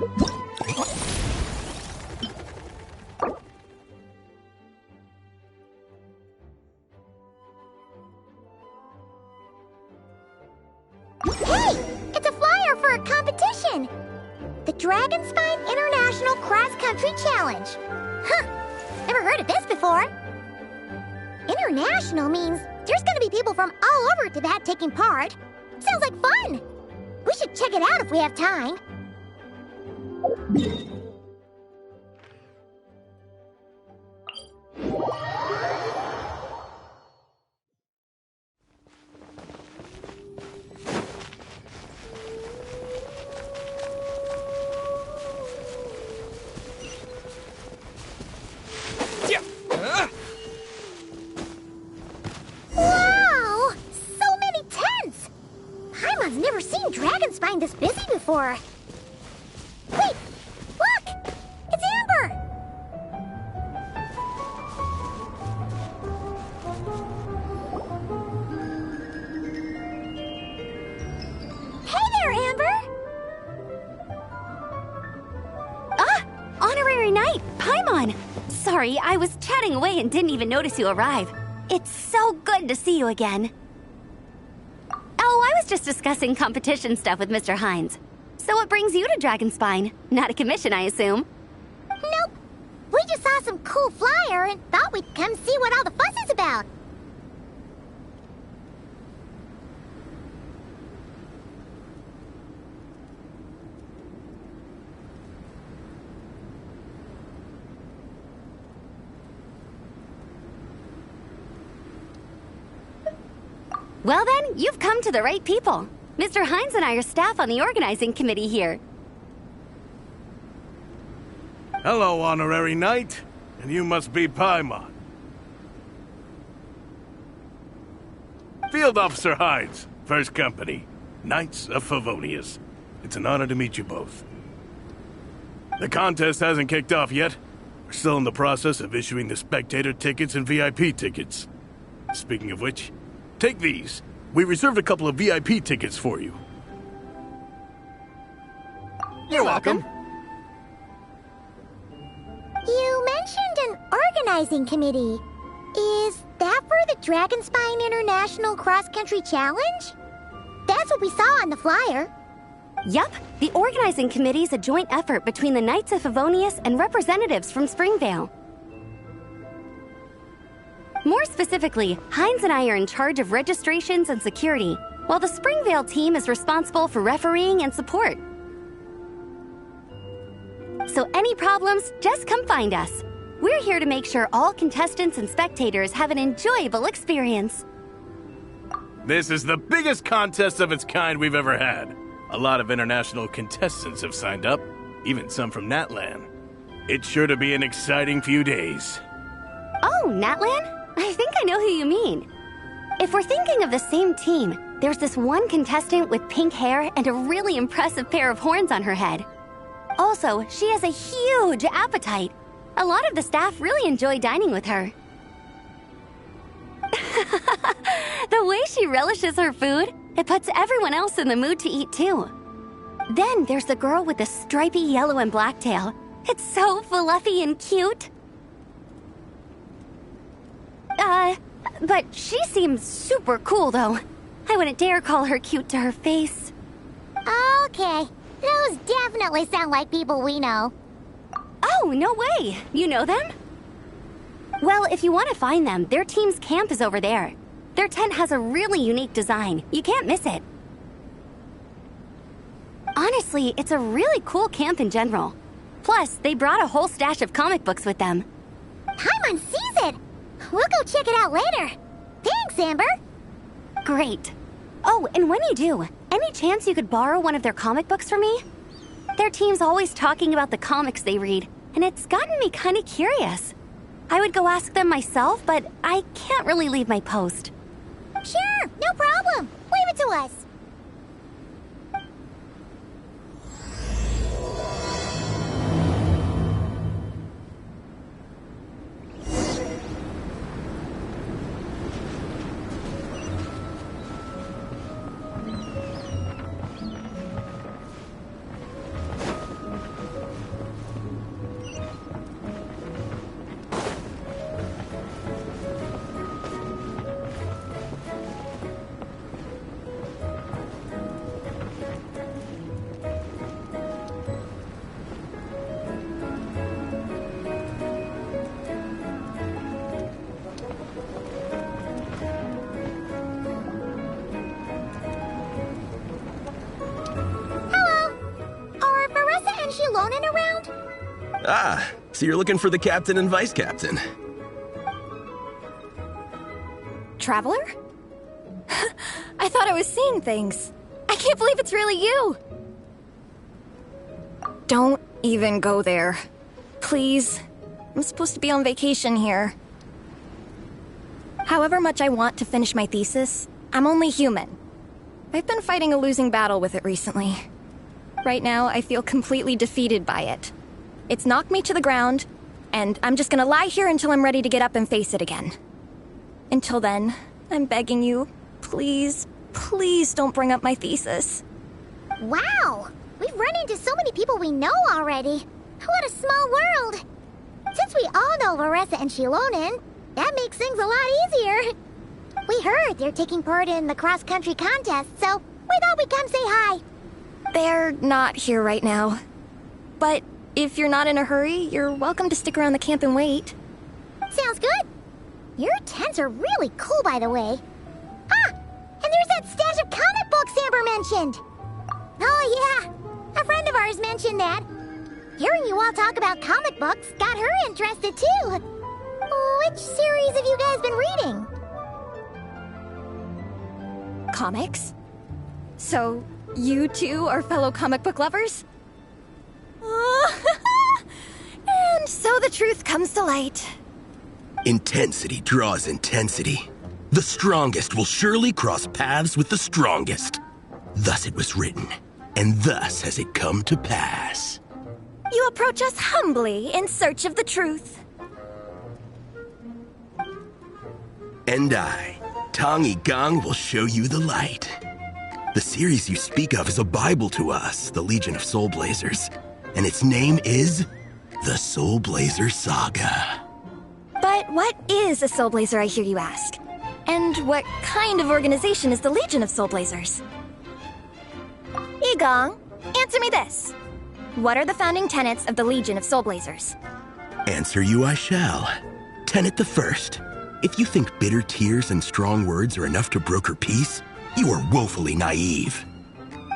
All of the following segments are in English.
It's a flyer for a competition! The Dragonspine International Cross Country Challenge. Huh, never heard of this before. International means there's gonna be people from all over Tibet taking part. Sounds like fun! We should check it out if we have time. Wow! So many tents! Paimon's never seen Dragonspine this busy before. Wait! Look! It's Amber! Hey there, Amber! Ah! Honorary Knight, Paimon! Sorry, I was chatting away and didn't even notice you arrive. It's so good to see you again. Oh, I was just discussing competition stuff with Mr. Hines. So what brings you to Dragonspine? Not a commission, I assume? Nope. We just saw some cool flyer and thought we'd come see what all the fuss is about. Well then, you've come to the right people. Mr. Hines and I are staff on the organizing committee here. Hello, Honorary Knight. And you must be Paimon. Field Officer Hines, First Company, Knights of Favonius. It's an honor to meet you both. The contest hasn't kicked off yet. We're still in the process of issuing the spectator tickets and VIP tickets. Speaking of which, take these. We reserved a couple of VIP tickets for you. You're welcome. You mentioned an organizing committee. Is that for the Dragonspine International Cross Country Challenge? That's what we saw on the flyer. Yup, the organizing committee is a joint effort between the Knights of Favonius and representatives from Springvale. More specifically, Hines and I are in charge of registrations and security, while the Springvale team is responsible for refereeing and support. So any problems, just come find us. We're here to make sure all contestants and spectators have an enjoyable experience. This is the biggest contest of its kind we've ever had. A lot of international contestants have signed up, even some from Natlan. It's sure to be an exciting few days. Oh, Natlan? I think I know who you mean. If we're thinking of the same team, there's this one contestant with pink hair and a really impressive pair of horns on her head. Also, she has a huge appetite. A lot of the staff really enjoy dining with her. The way she relishes her food, it puts everyone else in the mood to eat too. Then there's the girl with the stripy yellow and black tail. It's so fluffy and cute. But she seems super cool though. I wouldn't dare call her cute to her face. Okay, those definitely sound like people we know. Oh, no way! You know them? Well, if you want to find them, their team's camp is over there. Their tent has a really unique design. You can't miss it. Honestly, it's a really cool camp in general. Plus, they brought a whole stash of comic books with them. Paimon sees it! We'll go check it out later. Thanks, Amber. Great. Oh, and when you do, any chance you could borrow one of their comic books from me? Their team's always talking about the comics they read, and it's gotten me kind of curious. I would go ask them myself, but I can't really leave my post. Sure, no problem. Leave it to us. Shilonen around? Ah, so you're looking for the captain and vice captain. Traveler? I thought I was seeing things. I can't believe it's really you! Don't even go there. Please. I'm supposed to be on vacation here. However much I want to finish my thesis, I'm only human. I've been fighting a losing battle with it recently. Right now, I feel completely defeated by it. It's knocked me to the ground, and I'm just gonna lie here until I'm ready to get up and face it again. Until then, I'm begging you, please, please don't bring up my thesis. Wow! We've run into so many people we know already. What a small world! Since we all know Varessa and Shilonen, that makes things a lot easier. We heard they're taking part in the cross-country contest, so we thought we'd come say hi. They're not here right now. But if you're not in a hurry, you're welcome to stick around the camp and wait. Sounds good. Your tents are really cool, by the way. Ah! And there's that stash of comic books Amber mentioned! Oh yeah, a friend of ours mentioned that. Hearing you all talk about comic books got her interested too. Which series have you guys been reading? Comics? So, you two are fellow comic book lovers? And so the truth comes to light. Intensity draws intensity. The strongest will surely cross paths with the strongest. Thus it was written, and thus has it come to pass. You approach us humbly in search of the truth. And I, Tong Gang, will show you the light. The series you speak of is a Bible to us, the Legion of SoulBlazers, and its name is the SoulBlazer Saga. But what is a SoulBlazer, I hear you ask? And what kind of organization is the Legion of SoulBlazers? Igong, answer me this. What are the founding tenets of the Legion of SoulBlazers? Answer you I shall. Tenet the first. If you think bitter tears and strong words are enough to broker peace, you are woefully naive.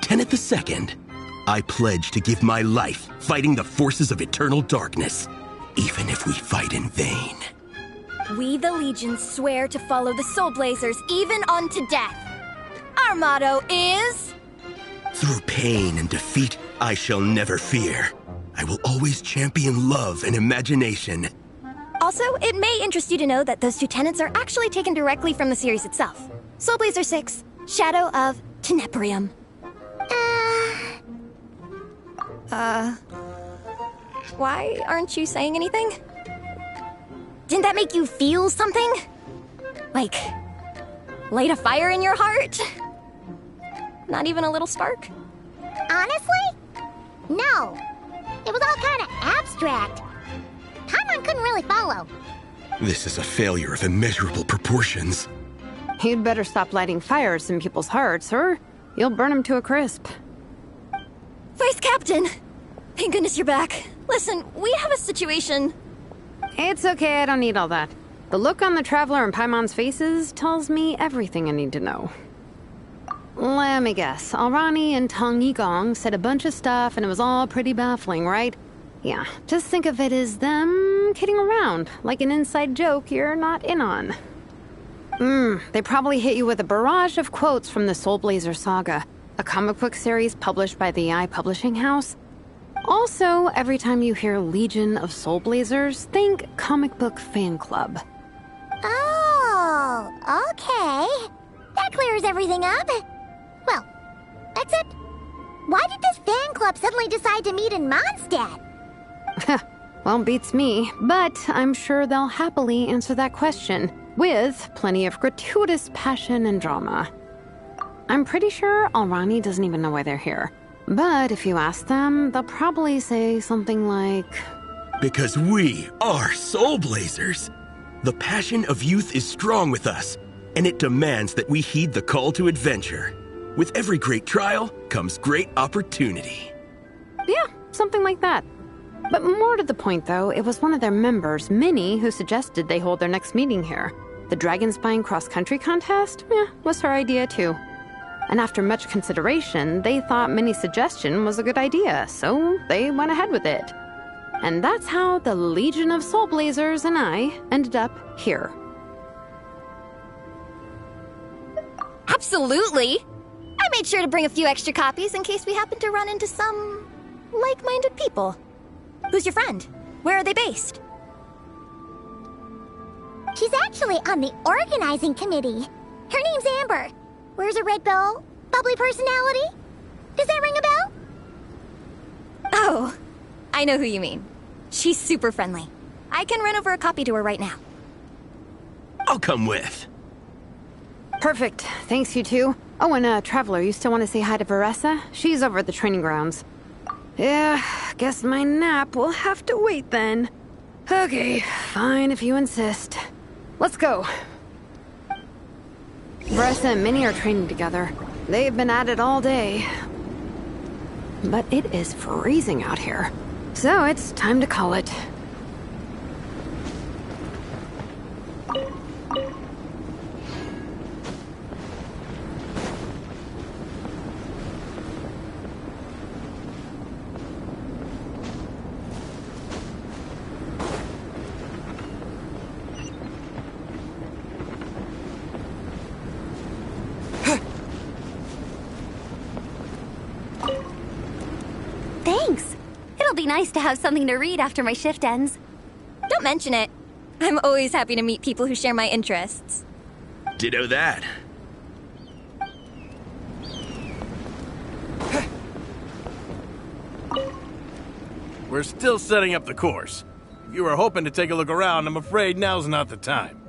Tenet the second. I pledge to give my life fighting the forces of eternal darkness, even if we fight in vain. We, the Legion, swear to follow the SoulBlazers even unto death. Our motto is... Through pain and defeat, I shall never fear. I will always champion love and imagination. Also, it may interest you to know that those two tenets are actually taken directly from the series itself. SoulBlazer 6, Shadow of Tenebrium. Why aren't you saying anything? Didn't that make you feel something? Like, light a fire in your heart? Not even a little spark? Honestly? No. It was all kind of abstract. Paimon couldn't really follow. This is a failure of immeasurable proportions. You'd better stop lighting fires in people's hearts, or you'll burn them to a crisp. Vice Captain! Thank goodness you're back. Listen, we have a situation. It's okay, I don't need all that. The look on the Traveler and Paimon's faces tells me everything I need to know. Let me guess. Alrani and Tong Yigong said a bunch of stuff and it was all pretty baffling, right? Yeah, just think of it as them kidding around, like an inside joke you're not in on. They probably hit you with a barrage of quotes from the SoulBlazer Saga, a comic book series published by the AI Publishing House. Also, every time you hear Legion of SoulBlazers, think comic book fan club. Oh, okay. That clears everything up. Well, except, why did this fan club suddenly decide to meet in Mondstadt? Well, beats me, but I'm sure they'll happily answer that question, with plenty of gratuitous passion and drama. I'm pretty sure Alrani doesn't even know why they're here. But if you ask them, they'll probably say something like... Because we are SoulBlazers. The passion of youth is strong with us, and it demands that we heed the call to adventure. With every great trial comes great opportunity. Yeah, something like that. But more to the point, though, it was one of their members, Minnie, who suggested they hold their next meeting here. The Dragon Spine cross-country contest? Yeah, was her idea, too. And after much consideration, they thought Minnie's suggestion was a good idea, so they went ahead with it. And that's how the Legion of SoulBlazers and I ended up here. Absolutely! I made sure to bring a few extra copies in case we happen to run into some like-minded people. Who's your friend? Where are they based? She's actually on the organizing committee. Her name's Amber. Wears a red bow, bubbly personality. Does that ring a bell? Oh, I know who you mean. She's super friendly. I can run over a copy to her right now. I'll come with. Perfect. Thanks, you two. Oh, and Traveler, you still want to say hi to Varessa? She's over at the training grounds. Yeah, guess my nap will have to wait then. Okay, fine if you insist. Let's go. Varessa and Minnie are training together. They've been at it all day. But it is freezing out here. So it's time to call it. Thanks. It'll be nice to have something to read after my shift ends. Don't mention it. I'm always happy to meet people who share my interests. Ditto that. We're still setting up the course. If you were hoping to take a look around, I'm afraid now's not the time.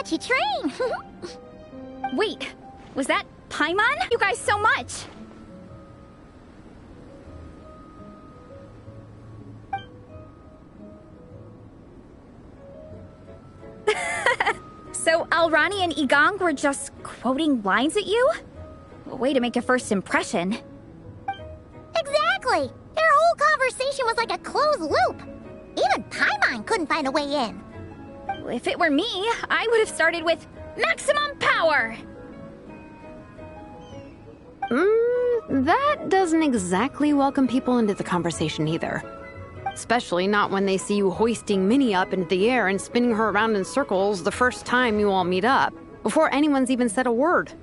watch you train. Wait, was that Paimon? You guys so much! So Alrani and Igong were just quoting lines at you? Way to make a first impression. Exactly! Their whole conversation was like a closed loop. Even Paimon couldn't find a way in. If it were me, I would have started with maximum power! That doesn't exactly welcome people into the conversation either. Especially not when they see you hoisting Minnie up into the air and spinning her around in circles the first time you all meet up, before anyone's even said a word.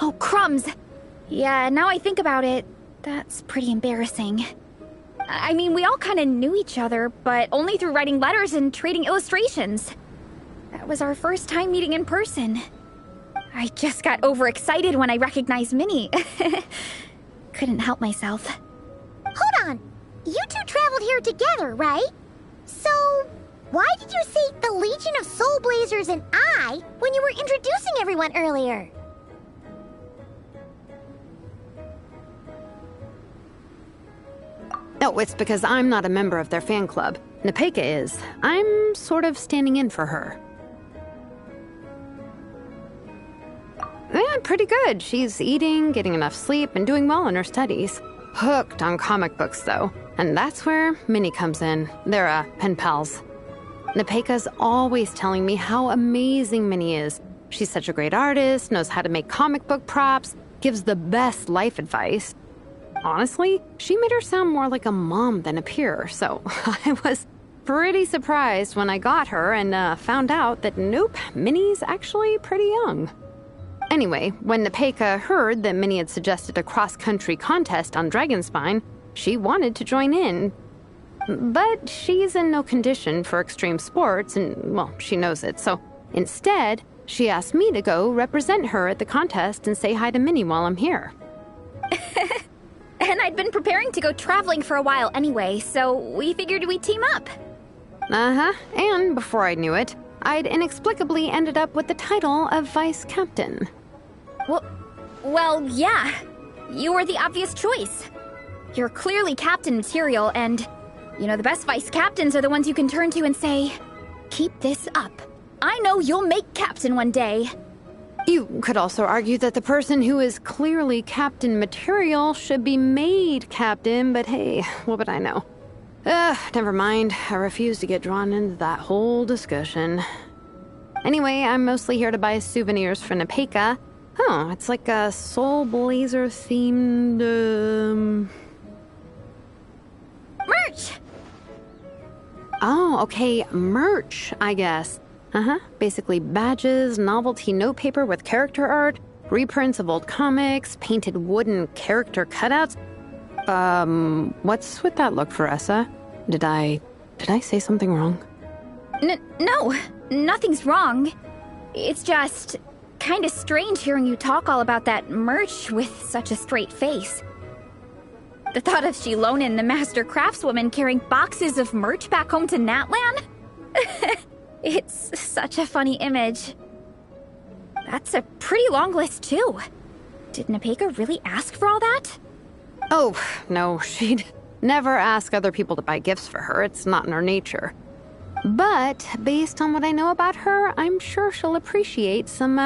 Oh, crumbs! Yeah, now I think about it, that's pretty embarrassing. I mean, we all kind of knew each other, but only through writing letters and trading illustrations. That was our first time meeting in person. I just got overexcited when I recognized Minnie. Couldn't help myself. Hold on. You two traveled here together, right? So, why did you say the Legion of SoulBlazers and I when you were introducing everyone earlier? No, it's because I'm not a member of their fan club. Nepeka is. I'm sort of standing in for her. Yeah, pretty good. She's eating, getting enough sleep, and doing well in her studies. Hooked on comic books, though. And that's where Minnie comes in. They're, pen pals. Nepeka's always telling me how amazing Minnie is. She's such a great artist, knows how to make comic book props, gives the best life advice. Honestly, she made her sound more like a mom than a peer, so I was pretty surprised when I got her and found out that nope, Minnie's actually pretty young. Anyway, when Nepeka heard that Minnie had suggested a cross-country contest on Dragonspine, she wanted to join in. But she's in no condition for extreme sports, and, well, she knows it. So instead, she asked me to go represent her at the contest and say hi to Minnie while I'm here. And I'd been preparing to go traveling for a while anyway, so we figured we'd team up. Uh-huh. And before I knew it, I'd inexplicably ended up with the title of vice captain. Well, yeah. You were the obvious choice. You're clearly captain material, and, you know, the best vice captains are the ones you can turn to and say, keep this up. I know you'll make captain one day. You could also argue that the person who is clearly captain material should be made captain, but hey, what would I know? Never mind. I refuse to get drawn into that whole discussion. Anyway, I'm mostly here to buy souvenirs for Nepeka. Oh, it's like a SoulBlaze themed, Merch! Oh, okay, merch, I guess. Basically badges, novelty notepaper with character art, reprints of old comics, painted wooden character cutouts. What's with that look, Veressa? Did I say something wrong? No, nothing's wrong. It's just kinda strange hearing you talk all about that merch with such a straight face. The thought of Shilonen, the master craftswoman, carrying boxes of merch back home to Natlan? It's such a funny image. That's a pretty long list, too. Did Nepeka really ask for all that? Oh, no, she'd never ask other people to buy gifts for her. It's not in her nature. But based on what I know about her, I'm sure she'll appreciate some,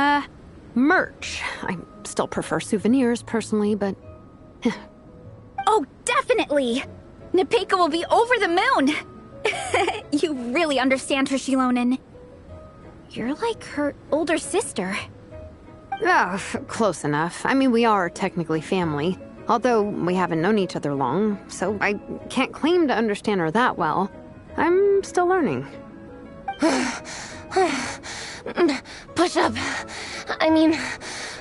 merch. I still prefer souvenirs, personally, but... Oh, definitely! Nepeka will be over the moon! You really understand her, Shilonen. You're like her older sister. Oh, close enough. I mean, we are technically family, although we haven't known each other long, so I can't claim to understand her that well. I'm still learning. Push-up. I mean,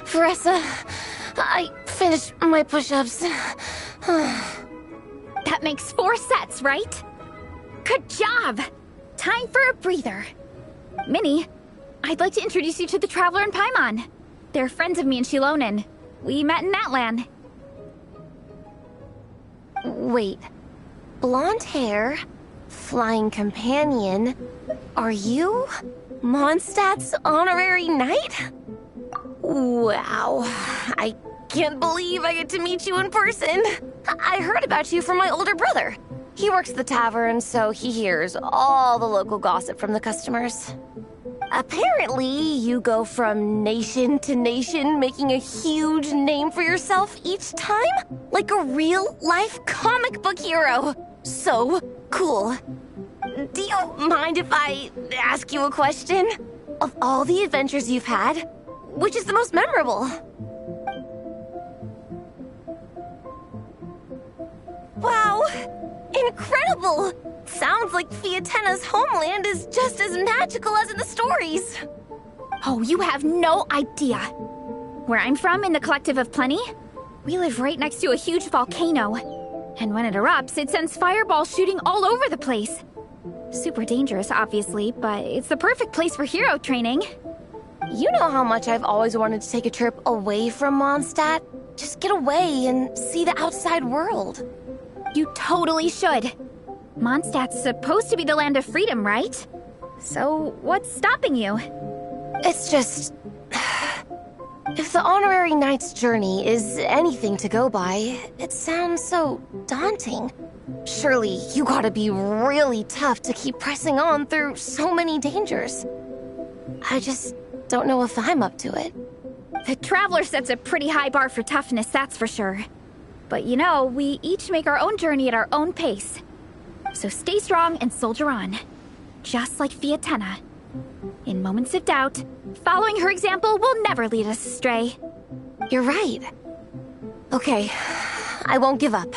Veressa, I finished my push-ups. That makes 4 sets, right? Good job! Time for a breather. Minnie, I'd like to introduce you to the Traveler and Paimon. They're friends of me and Shilonen. We met in Natlan. Wait. Blonde hair, flying companion. Are you Mondstadt's honorary knight? Wow. I can't believe I get to meet you in person. I heard about you from my older brother. He works at the tavern, so he hears all the local gossip from the customers. Apparently, you go from nation to nation, making a huge name for yourself each time? Like a real-life comic book hero. So cool. Do you mind if I ask you a question? Of all the adventures you've had, which is the most memorable? Wow! Incredible! Sounds like Fiatenna's homeland is just as magical as in the stories. Oh, you have no idea. Where I'm from, in the Collective of Plenty, we live right next to a huge volcano. And when it erupts, it sends fireballs shooting all over the place. Super dangerous, obviously, but it's the perfect place for hero training. You know how much I've always wanted to take a trip away from Mondstadt? Just get away and see the outside world. You totally should. Mondstadt's supposed to be the land of freedom, right? So, what's stopping you? It's just... If the honorary knight's journey is anything to go by, it sounds so daunting. Surely you gotta be really tough to keep pressing on through so many dangers. I just don't know if I'm up to it. The Traveler sets a pretty high bar for toughness, that's for sure. But you know, we each make our own journey at our own pace. So stay strong and soldier on. Just like Fiatenna. In moments of doubt, following her example will never lead us astray. You're right. Okay, I won't give up.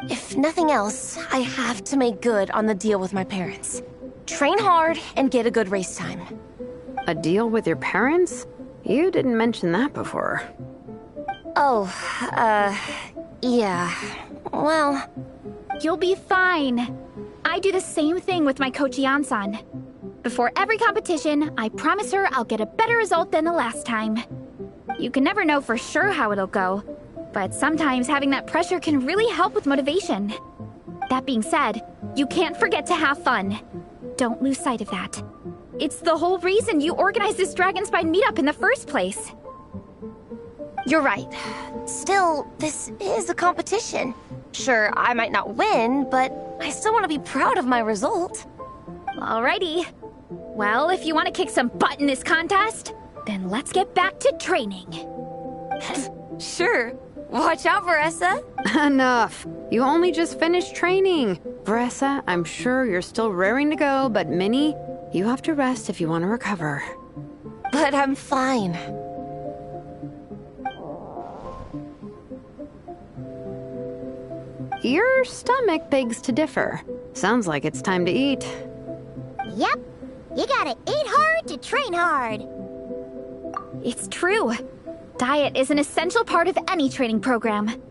If nothing else, I have to make good on the deal with my parents. Train hard and get a good race time. A deal with your parents? You didn't mention that before. Oh, yeah. Well... You'll be fine. I do the same thing with my coach Yan-san. Before every competition, I promise her I'll get a better result than the last time. You can never know for sure how it'll go, but sometimes having that pressure can really help with motivation. That being said, you can't forget to have fun. Don't lose sight of that. It's the whole reason you organized this Dragonspine meetup in the first place. You're right. Still, this is a competition. Sure, I might not win, but I still want to be proud of my result. Alrighty. Well, if you want to kick some butt in this contest, then let's get back to training. Sure. Watch out, Veressa. Enough. You only just finished training. Veressa, I'm sure you're still raring to go, but Minnie, you have to rest if you want to recover. But I'm fine. Your stomach begs to differ. Sounds like it's time to eat. Yep. You gotta eat hard to train hard. It's true. Diet is an essential part of any training program.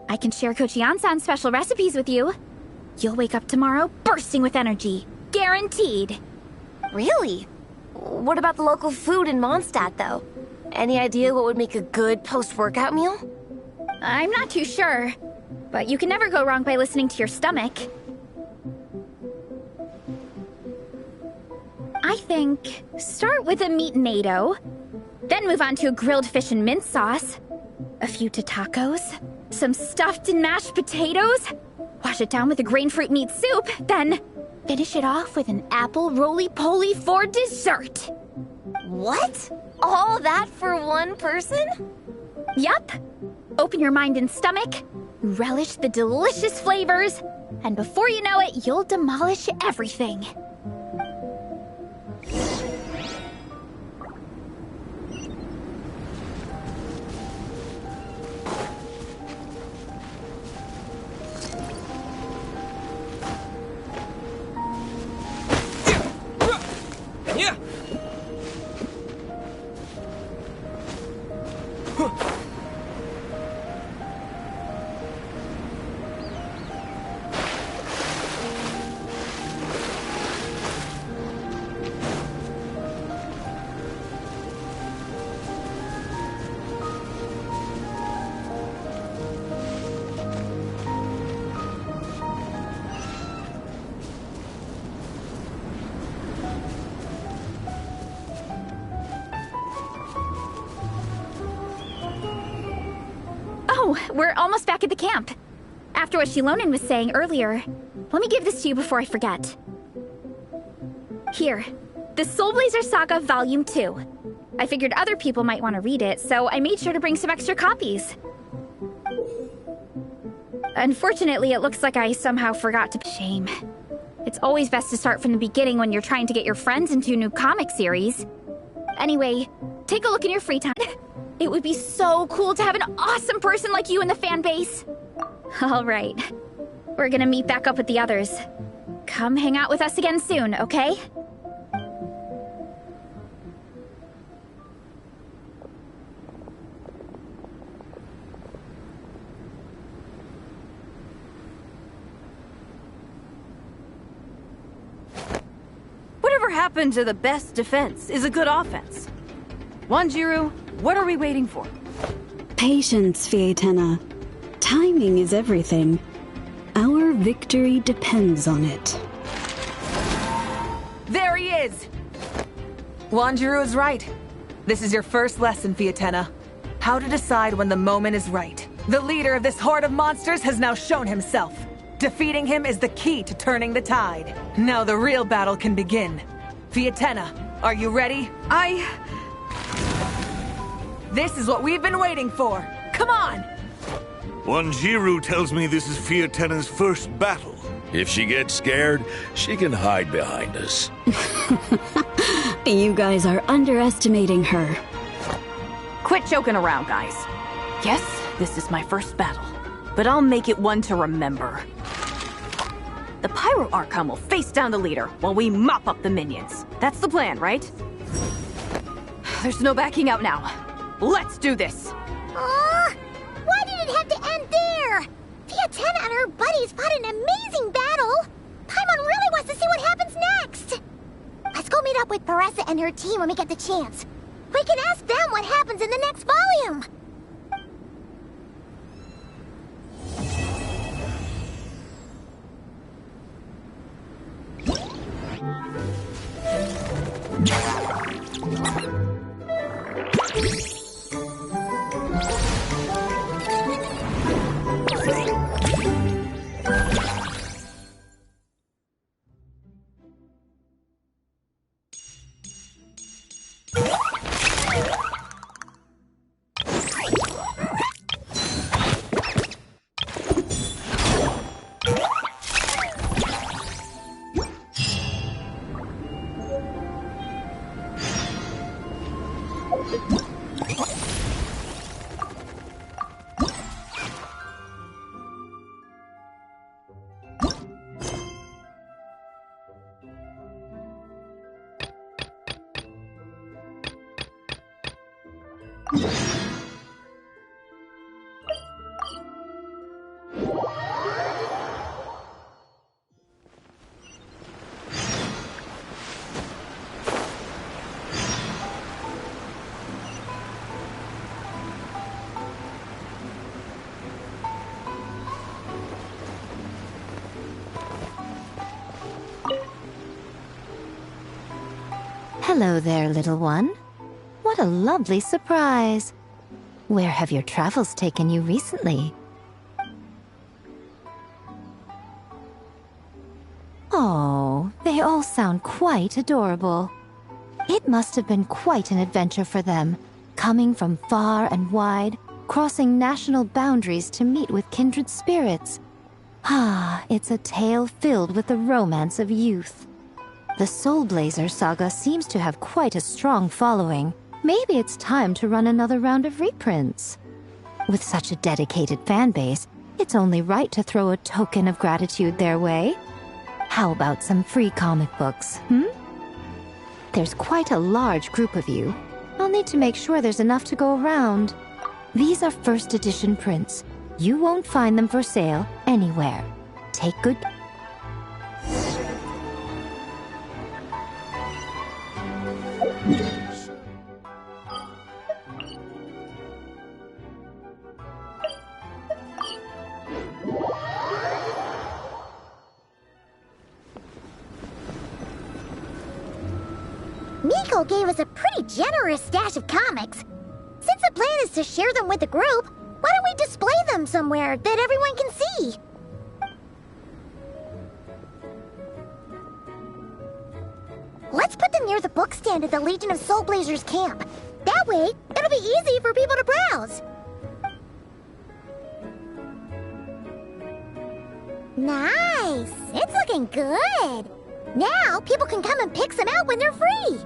I can share Coach Yan-san's special recipes with you. You'll wake up tomorrow bursting with energy. Guaranteed. Really? What about the local food in Mondstadt, though? Any idea what would make a good post-workout meal? I'm not too sure, but you can never go wrong by listening to your stomach. I think start with a meat natto, then move on to a grilled fish and mint sauce, a few tacos, some stuffed and mashed potatoes, wash it down with a grain fruit meat soup, then finish it off with an apple roly-poly for dessert. What? All that for one person? Yup. Open your mind and stomach, relish the delicious flavors, and before you know it, you'll demolish everything. Yeah. Oh, we're almost back at the camp. After what Shilonen was saying earlier, let me give this to you before I forget. Here, the SoulBlazer Saga Volume 2. I figured other people might want to read it, so I made sure to bring some extra copies. Unfortunately, it looks like I somehow forgot to... Shame. It's always best to start from the beginning when you're trying to get your friends into a new comic series. Anyway, take a look in your free time. It would be so cool to have an awesome person like you in the fan base. All right. We're gonna meet back up with the others. Come hang out with us again soon, okay? Whatever happened to the best defense is a good offense? Wanjiru, what are we waiting for? Patience, Fietena. Timing is everything. Our victory depends on it. There he is! Wanjiru is right. This is your first lesson, Fietena. How to decide when the moment is right. The leader of this horde of monsters has now shown himself. Defeating him is the key to turning the tide. Now the real battle can begin. Fietena, are you ready? This is what we've been waiting for. Come on! Wanjiru tells me this is Fietena's first battle. If she gets scared, she can hide behind us. You guys are underestimating her. Quit joking around, guys. Yes, this is my first battle, but I'll make it one to remember. The Pyro Archon will face down the leader while we mop up the minions. That's the plan, right? There's no backing out now. Let's do this! Aw! Why did it have to end there? Fietena and her buddies fought an amazing battle! Paimon really to see what happens next! Let's go meet up with Paressa and her team when we get the chance. We can ask them what happens in the next volume! Hello there, little one. What a lovely surprise. Where have your travels taken you recently? Oh, they all sound quite adorable. It must have been quite an adventure for them, coming from far and wide, crossing national boundaries to meet with kindred spirits. Ah, it's a tale filled with the romance of youth. The SoulBlazer saga seems to have quite a strong following. Maybe it's time to run another round of reprints. With such a dedicated fan base, it's only right to throw a token of gratitude their way. How about some free comic books, There's quite a large group of you. I'll need to make sure there's enough to go around. These are first edition prints. You won't find them for sale anywhere. Take good... Miko gave us a pretty generous stash of comics. Since the plan is to share them with the group, why don't we display them somewhere that everyone can see? Let's put them near the book stand at the Legion of SoulBlazers camp. That way, it'll be easy for people to browse. Nice! It's looking good! Now, people can come and pick some out when they're free!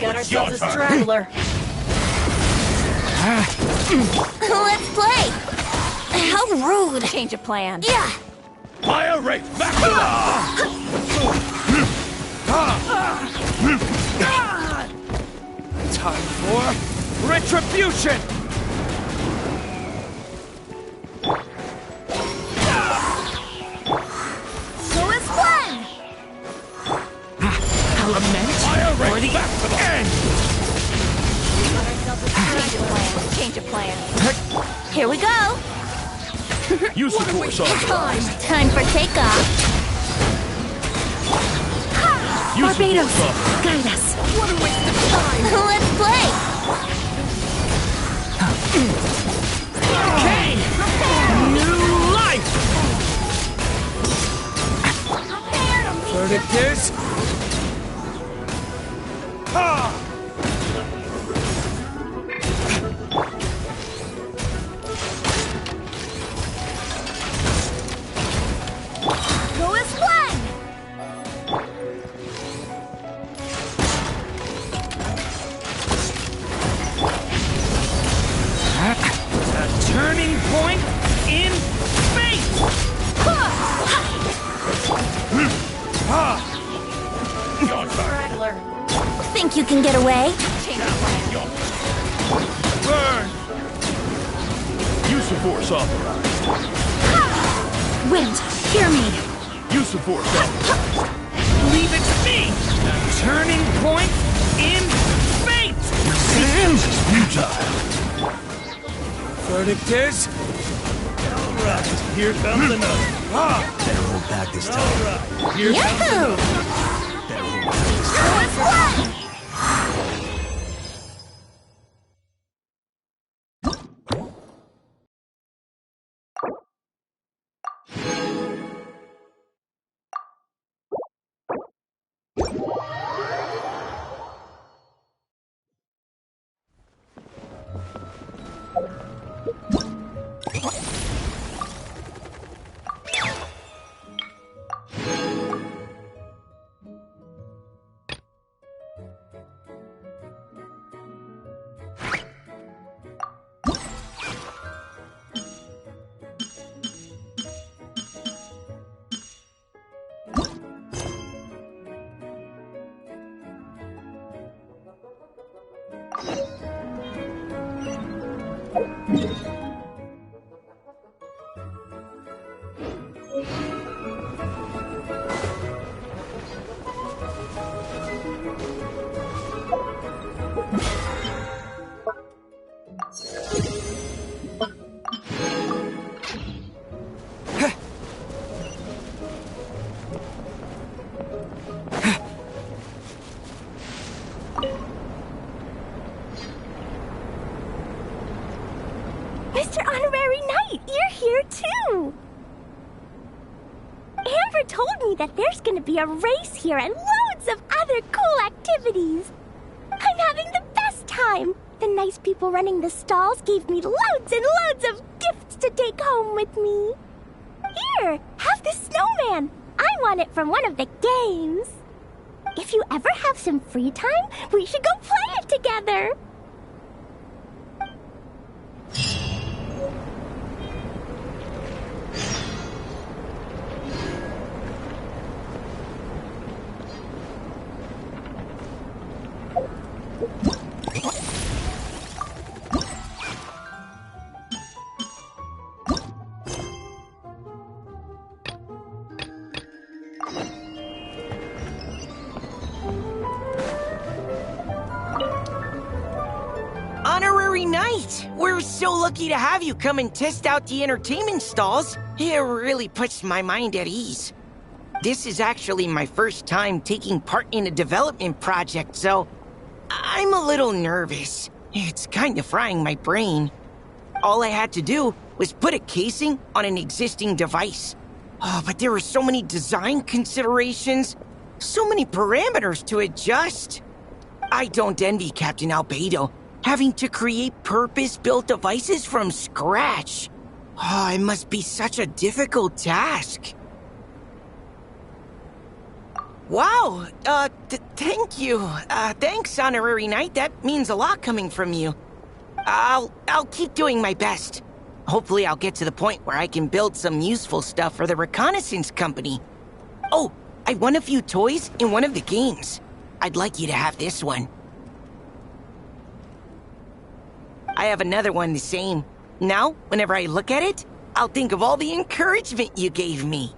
got ourselves a straggler. Let's play! How rude! Change of plan. Yeah! Fire rate back to Time for retribution! So is one! Element fire for rate the back to the end! Change of plan. Here we go! Use the force on. Time for takeoff. Barbados, guide us. What a waste of time! Let's play! Okay! New life! Verdict is... Go as one! A turning point in fate! Straggler. Think you can get away? Change of plan. Burn! Use the force authorized. Wind, hear me. Use the force authorized. Leave it to me! A turning point in fate! Resistance is futile. Verdict is... Alright, here comes another. Better hold back this time. Alright, here comes another. Better hold back this time. Go as one! Mr. Honorary Knight, you're here too! Amber told me that there's gonna be a race here and loads of other cool activities. I'm having the best time. The nice people running the stalls gave me loads and loads of gifts to take home with me. Here, have this snowman. I won it from one of the games. If you ever have some free time, we should go play it together. Honorary Knight! We're so lucky to have you come and test out the entertainment stalls. It really puts my mind at ease. This is actually my first time taking part in a development project, so I'm a little nervous. It's kind of frying my brain. All I had to do was put a casing on an existing device. Oh, but there were so many design considerations, so many parameters to adjust. I don't envy Captain Albedo, having to create purpose-built devices from scratch. Oh, it must be such a difficult task. Wow, thank you. Thanks, Honorary Knight. That means a lot coming from you. I'll keep doing my best. Hopefully I'll get to the point where I can build some useful stuff for the reconnaissance company. Oh, I won a few toys in one of the games. I'd like you to have this one. I have another one the same. Now, whenever I look at it, I'll think of all the encouragement you gave me.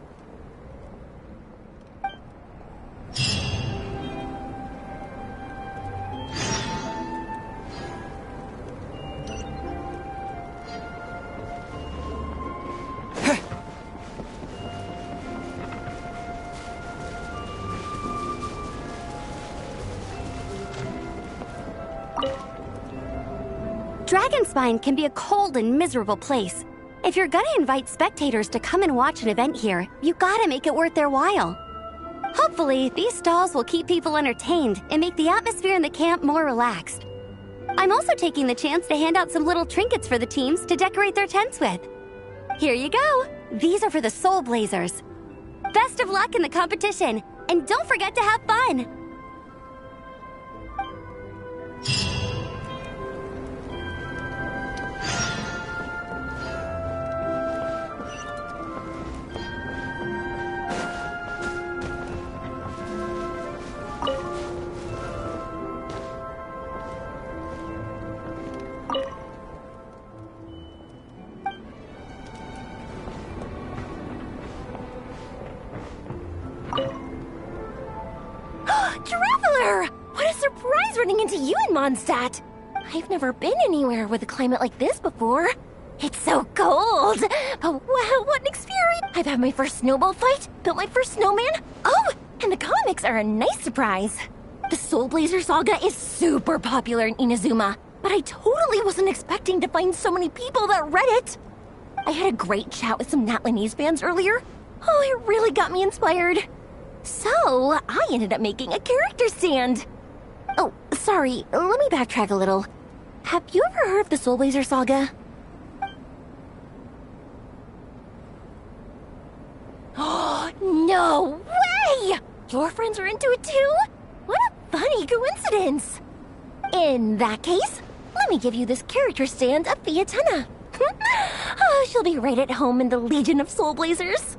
Dragonspine can be a cold and miserable place. If you're gonna invite spectators to come and watch an event here, you gotta make it worth their while. Hopefully, these stalls will keep people entertained and make the atmosphere in the camp more relaxed. I'm also taking the chance to hand out some little trinkets for the teams to decorate their tents with. Here you go! These are for the SoulBlazers. Best of luck in the competition, and don't forget to have fun! Traveler! What a surprise running into you in Mondstadt! I've never been anywhere with a climate like this before. It's so cold! But wow, what an experience! I've had my first snowball fight, built my first snowman. Oh, and the comics are a nice surprise. The SoulBlazer saga is super popular in Inazuma, but I totally wasn't expecting to find so many people that read it. I had a great chat with some Natlanese fans earlier. Oh, it really got me inspired. So, I ended up making a character stand. Oh, sorry, let me backtrack a little. Have you ever heard of the SoulBlazer saga? Oh, no way! Your friends are into it too? What a funny coincidence. In that case, let me give you this character stand of Fiatenna. Oh, she'll be right at home in the Legion of SoulBlazers.